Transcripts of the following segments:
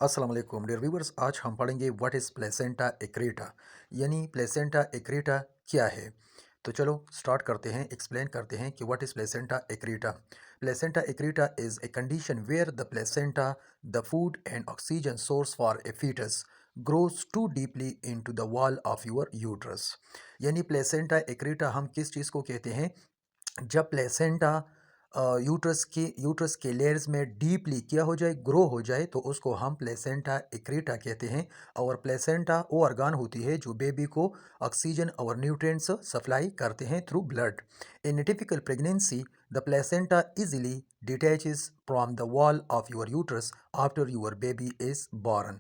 अस्सलाम वालेकुम dear viewers. आज हम पढ़ेंगे व्हाट इज़ प्लेसेंटा एक्रेटा, यानी प्लेसेंटा एक्रेटा क्या है। तो चलो स्टार्ट करते हैं, एक्सप्लेन करते हैं कि what is placenta accreta. Placenta accreta is a condition where the placenta, the food and oxygen source for a foetus, grows too deeply into the wall of your uterus. यानी placenta accreta हम किस चीज़ को कहते हैं? जब placenta uterus के layers में डीपली क्या हो जाए, ग्रो हो जाए, तो उसको हम प्लेसेंटा एक्रेटा कहते हैं। और प्लेसेंटा वो ऑर्गन होती है जो बेबी को ऑक्सीजन और न्यूट्रिएंट्स सप्लाई करते हैं through blood. In typical pregnancy the placenta easily detaches from the wall of your uterus after your baby is born.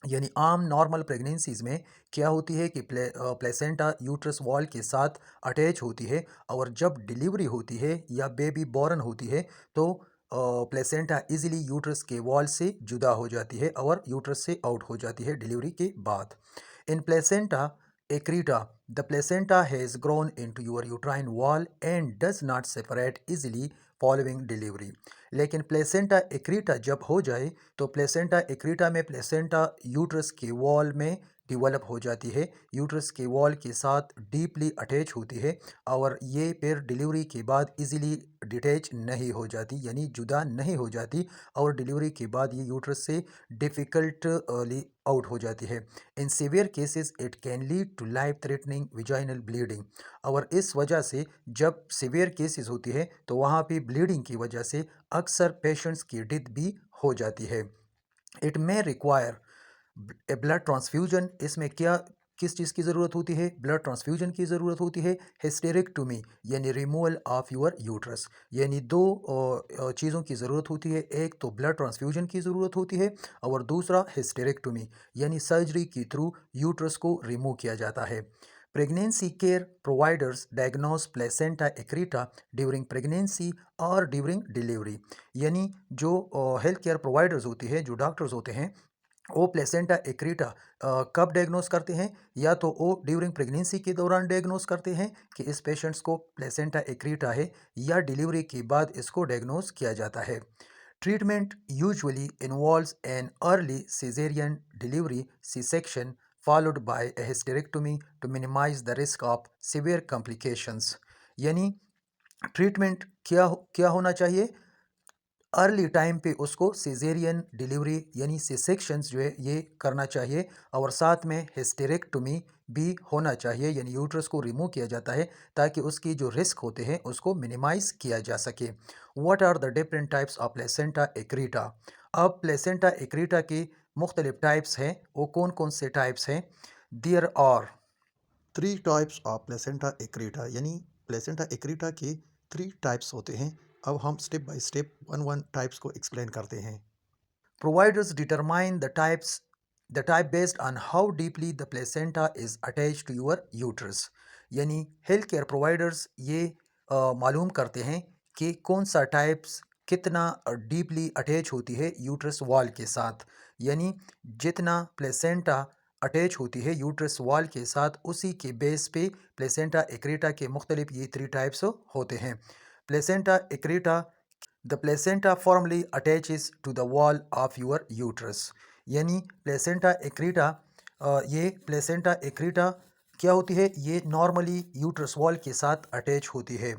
यानी आम नॉर्मल प्रेगनेंसीज में क्या होती है कि प्लेसेंटा यूट्रस वॉल के साथ अटैच होती है, और जब डिलीवरी होती है या बेबी बॉर्न होती है तो प्लेसेंटा इजीली यूट्रस के वॉल से जुदा हो जाती है और यूट्रस से आउट हो जाती है डिलीवरी के बाद। In placenta accreta the placenta has grown into your uterine wall and does not separate easily following delivery. लेकिन प्लेसेंटा एक्रीटा जब हो जाए तो प्लेसेंटा एक्रीटा में प्लेसेंटा यूट्रस के वॉल में डिवेलप हो जाती है, यूट्रस के वॉल के साथ डीपली अटैच होती है, और ये फिर डिलीवरी के बाद इजीली डिटैच नहीं हो जाती, यानी जुदा नहीं हो जाती, और डिलीवरी के बाद ये यूट्रस से डिफ़िकल्टली आउट हो जाती है। In severe cases it can lead to life threatening vaginal bleeding. और इस वजह से जब सीवियर केसेस होती है तो वहाँ पे ब्लीडिंग की वजह से अक्सर पेशेंट्स की डेथ भी हो जाती है। It may require a blood transfusion. इसमें क्या किस चीज़ की ज़रूरत होती है? ब्लड ट्रांसफ्यूजन की ज़रूरत होती है। हिस्टेरेक्टोमी यानी रिमूवल ऑफ योर यूट्रस, यानी दो चीज़ों की ज़रूरत होती है। एक तो ब्लड ट्रांसफ्यूजन की ज़रूरत होती है, और दूसरा हिस्टेरेक्टोमी यानी सर्जरी के थ्रू यूट्रस को रिमूव किया जाता है। Pregnancy care providers diagnose placenta accreta during pregnancy और ड्यूरिंग डिलीवरी। यानी जो हेल्थ केयर प्रोवाइडर्स होती है, जो डॉक्टर्स होते हैं, वो प्लेसेंटा एक्रीटा कब डायग्नोस करते हैं? या तो वो ड्यूरिंग प्रेगनेंसी के दौरान डायग्नोस करते हैं कि इस पेशेंट्स को प्लेसेंटा एक्रीटा है, या डिलीवरी के बाद इसको डायग्नोस किया जाता है। Treatment usually involves an early caesarean delivery, C section, followed by a hysterectomy to minimize the risk of severe complications। यानी ट्रीटमेंट क्या होना चाहिए? अर्ली टाइम पे उसको सिजेरियन डिलीवरी यानी सी सेक्शंस जो है ये करना चाहिए, और साथ में हिस्टेरेक्टोमी भी होना चाहिए, यानी यूट्रस को रिमूव किया जाता है ताकि उसकी जो रिस्क होते हैं उसको मिनिमाइज किया जा सके। What are the different types of placenta accreta? अब प्लेसेंटा एक्रीटा की मुख्तलिफ टाइप्स हैं। वो कौन कौन से टाइप्स हैं? There are three types of placenta accreta, यानी प्लेसेंटा एक्रीटा के थ्री टाइप्स होते हैं। अब हम step by step one one types को एक्सप्लेन करते हैं। Providers determine the type based on how deeply the placenta is attached to your uterus। यानी हेल्थ केयर प्रोवाइडर्स ये मालूम करते हैं कि कौन सा टाइप्स कितना डीपली अटैच होती है यूट्रस वॉल के साथ। यानी जितना प्लेसेंटा अटैच होती है यूट्रस वॉल के साथ, उसी के बेस पे प्लेसेंटा एक्रेटा के मुख्तलिफ ये थ्री टाइप्स होते हैं। Placenta accreta the placenta formally attaches to the wall of your uterus. यानी प्लेसेंटा एक्रीटा ये प्लेसेंटा एक्रीटा क्या होती है? ये नॉर्मली यूट्रस वॉल के साथ अटैच होती है।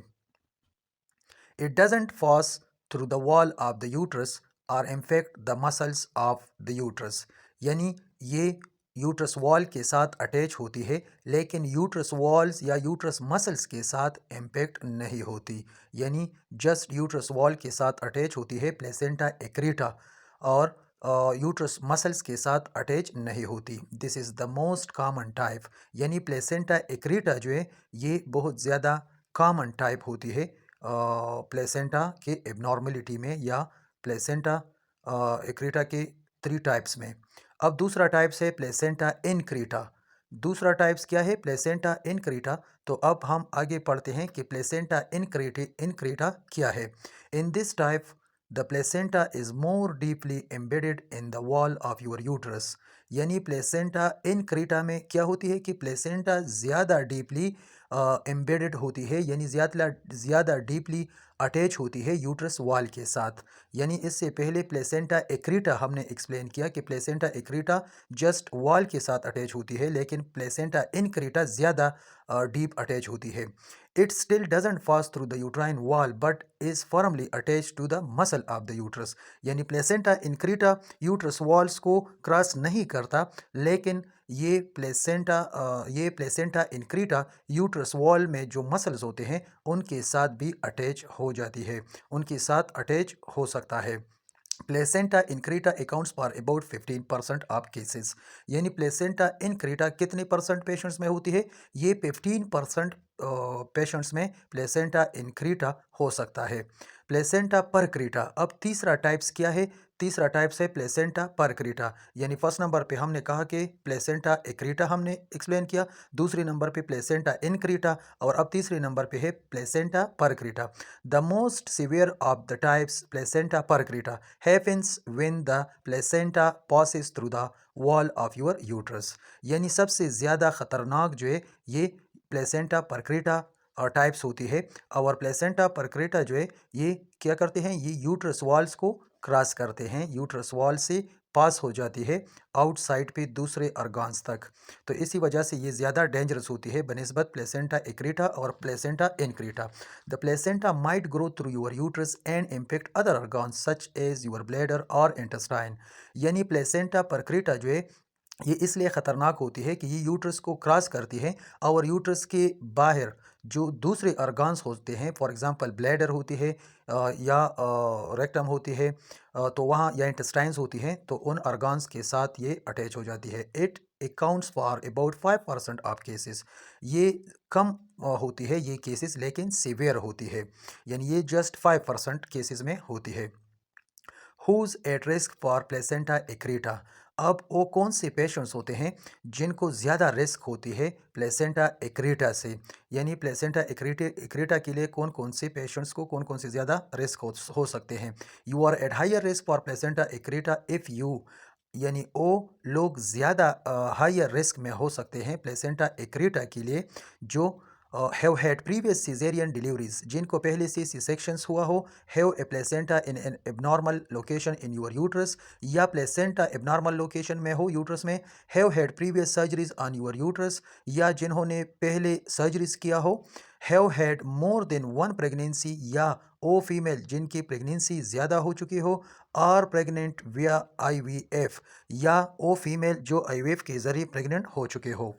It doesn't pass through the wall of the uterus और in fact the muscles of the uterus. यानी ये यूट्रस वॉल के साथ अटैच होती है, लेकिन यूट्रस वॉल्स या यूट्रस मसल्स के साथ इम्पेक्ट नहीं होती। यानी जस्ट यूट्रस वॉल के साथ अटैच होती है प्लेसेंटा एक्रीटा, और यूट्रस मसल्स के साथ अटैच नहीं होती। This is the most common type. यानी प्लेसेंटा एक्रीटा जो है ये बहुत ज़्यादा कॉमन टाइप होती है प्लेसेंटा के एबनॉर्मलिटी में, या प्लेसेंटा एक्रीटा के थ्री टाइप्स में। अब दूसरा टाइप्स है प्लेसेंटा इनक्रीटा। दूसरा टाइप्स क्या है? प्लेसेंटा इनक्रीटा। तो अब हम आगे पढ़ते हैं कि प्लेसेंटा इनक्रीटा क्या है। In this type the placenta is more deeply embedded in the wall of your uterus. यानी प्लेसेंटा इनक्रीटा में क्या होती है कि प्लेसेंटा ज़्यादा डीपली एम्बेडेड होती है, यानी ज़्यादा डीपली अटैच होती है यूट्रस वॉल के साथ। यानी इससे पहले प्लेसेंटा एक्रीटा हमने एक्सप्लेन किया कि प्लेसेंटा एक्रीटा जस्ट वॉल के साथ अटैच होती है, लेकिन प्लेसेंटा इनक्रीटा ज़्यादा डीप अटैच होती है। It still doesn't pass through the uterine wall but is firmly attached to the muscle of the uterus. यानी प्लेसेंटा इनक्रीटा यूट्रस वॉल्स को क्रॉस नहीं करता, लेकिन ये प्लेसेंटा इनक्रीटा यूट्रस वॉल में जो मसल्स होते हैं उनके साथ भी अटैच हो जाती है, उनके साथ अटैच हो सकता है। Placenta increta accounts for about 15% of cases. यानी प्लेसेंटा इनक्रीटा कितने परसेंट पेशेंट्स में होती है? ये 15% पेशेंट्स में प्लेसेंटा इनक्रीटा हो सकता है। प्लेसेंटा परक्रीटा, अब तीसरा टाइप्स क्या है? तीसरा टाइप्स है प्लेसेंटा परक्रीटा। यानी फर्स्ट नंबर पे हमने कहा कि प्लेसेंटा एक्रीटा हमने एक्सप्लेन किया, दूसरे नंबर पे प्लेसेंटा इनक्रीटा, और अब तीसरे नंबर पे है placenta percreta. The most severe of the types placenta percreta happens when the placenta passes through the wall of your uterus। यानी सबसे ज़्यादा ख़तरनाक जो है ये प्लेसेंटा परक्रीटा और टाइप्स होती है। और प्लेसेंटा परक्रीटा जो है ये क्या करते हैं? ये यूट्रस वॉल्स को क्रॉस करते हैं, यूट्रस वॉल से पास हो जाती है आउटसाइड पे दूसरे ऑर्गन्स तक। तो इसी वजह से ये ज़्यादा डेंजरस होती है बनिस्बत प्लेसेंटा एक्रीटा और placenta increta. The placenta might grow through your uterus and impact other organs such as your bladder और इंटेस्टाइन। यानी प्लेसेंटा परक्रीटा जो है ये इसलिए ख़तरनाक होती है कि ये यूट्रस को क्रॉस करती है और यूट्रस के बाहर जो दूसरे ऑर्गन्स होते हैं, फॉर एग्जांपल ब्लैडर होती है या रेक्टम होती है, तो वहाँ या इंटेस्टाइन्स होती हैं, तो उन ऑर्गन्स के साथ ये अटैच हो जाती है। It accounts for about 5% of cases. ये कम होती है ये केसेस, लेकिन सीवियर होती है, यानी ये जस्ट 5% केसेस में होती है। Who's at risk for placenta accreta, अब वो कौन से पेशेंट्स होते हैं जिनको ज़्यादा रिस्क होती है प्लेसेंटा एक्रीटा से? यानी प्लेसेंटा एक्रीटा के लिए कौन कौन से पेशेंट्स को कौन कौन से ज़्यादा रिस्क हो सकते हैं? You are at higher risk for placenta accreta if you, यानी वो लोग ज़्यादा हायर रिस्क में हो सकते हैं प्लेसेंटा एक्रीटा के लिए जो have had previous caesarean deliveries, जिनको पहले से सी सेक्शंस हुआ हो, have a placenta in an abnormal location in your uterus, या प्लेसेंटा एबनॉर्मल लोकेशन में हो यूट्रस में, have had previous surgeries on your uterus, या जिन्होंने पहले सर्जरीज किया हो, have had more than one pregnancy, या ओ फीमेल जिनकी प्रेगनेंसी ज़्यादा हो चुकी हो, आर प्रेग्नेंट विया IVF, या ओ फीमेल जो IVF के ज़रिए प्रेग्नेंट हो चुके हो।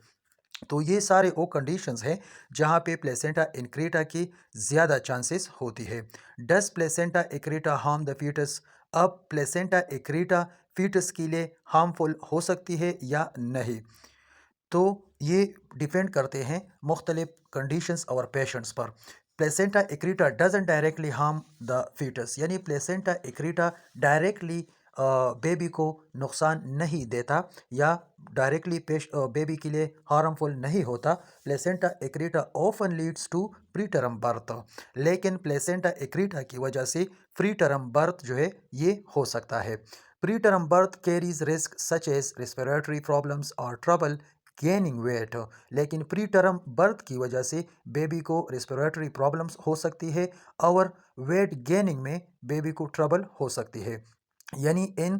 तो ये सारे वो कंडीशंस हैं जहाँ पे प्लेसेंटा इनक्रीटा की ज़्यादा चांसेस होती है। डस प्लेसेंटा एक्रीटा हार्म द फीटस, अब प्लेसेंटा एक्रीटा फीटस के लिए हार्मफुल हो सकती है या नहीं? तो ये डिपेंड करते हैं मुख्तलिफ कंडीशंस और पेशेंट्स पर। Placenta accreta doesn't directly harm the fetus, यानी प्लेसेंटा एक्रीटा डायरेक्टली बेबी को नुकसान नहीं देता या डायरेक्टली बेबी के लिए हार्मफुल नहीं होता। Placenta accreta often leads to preterm birth, लेकिन प्लेसेंटा एक्रीटा की वजह से प्री टर्म बर्थ जो है ये हो सकता है। Preterm birth carries risk such as respiratory problems और ट्रबल गेनिंग वेट, लेकिन प्री टर्म बर्थ की वजह से बेबी को रेस्पिरेटरी प्रॉब्लम्स हो सकती है और वेट गेनिंग में बेबी को ट्रबल हो सकती है। यानी इन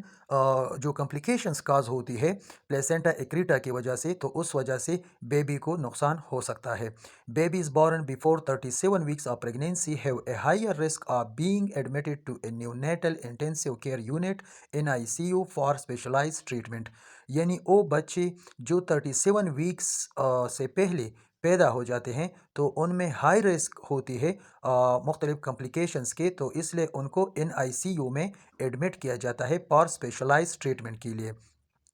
जो कॉम्प्लिकेशंस काज होती है प्लेसेंटा एक्रीटा की वजह से, तो उस वजह से बेबी को नुकसान हो सकता है। Babies born before 37 weeks of pregnancy have a higher risk of being admitted to a neonatal intensive care unit in ICU for specialised treatment. यानी वो बच्चे जो 37 वीक्स से पहले पैदा हो जाते हैं तो उनमें हाई रिस्क होती है मुख्तलिफ कॉम्प्लिकेशंस के, तो इसलिए उनको इन ICU में एडमिट किया जाता है फॉर स्पेशलाइज ट्रीटमेंट के लिए।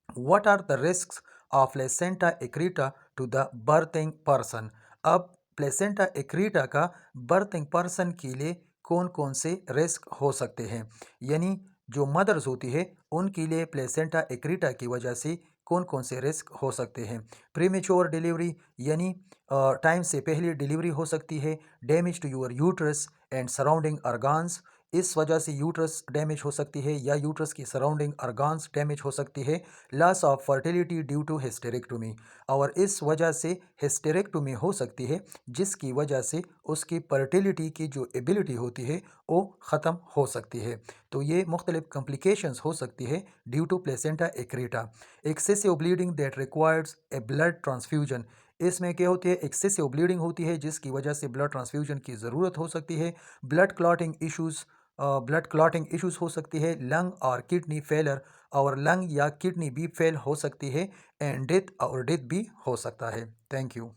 What are the risk of placenta accreta to the birthing person, अब प्लेसेंटा एक्रीटा का बर्थिंग पर्सन के लिए कौन कौन से रिस्क हो सकते हैं? यानी जो मदर्स होती है उनके लिए प्लेसेंटा एक्रीटा की वजह से कौन कौन से रिस्क हो सकते हैं? प्रीमेच्योर डिलीवरी, यानी टाइम से पहले डिलीवरी हो सकती है। Damage to your uterus and surrounding organs, इस वजह से यूट्रस डैमेज हो सकती है या यूट्रस की सराउंडिंग ऑर्गन्स डैमेज हो सकती है, loss of fertility due to hysterectomy, और इस वजह से हिस्टेरेक्टोमी हो सकती है जिसकी वजह से उसकी फर्टिलिटी की जो एबिलिटी होती है वो ख़त्म हो सकती है। तो ये मुख्तलिफ कॉम्प्लिकेशंस हो सकती है due to placenta accreta. Excessive bleeding that requires a blood transfusion, इसमें क्या होती है, एक्सेसिव ब्लीडिंग होती है जिसकी वजह से ब्लड ट्रांसफ्यूजन की ज़रूरत हो सकती है। ब्लड क्लॉटिंग इश्यूज हो सकती है, लंग और किडनी फेलर, और लंग या किडनी भी फेल हो सकती है, एंड डेथ भी हो सकता है। Thank you.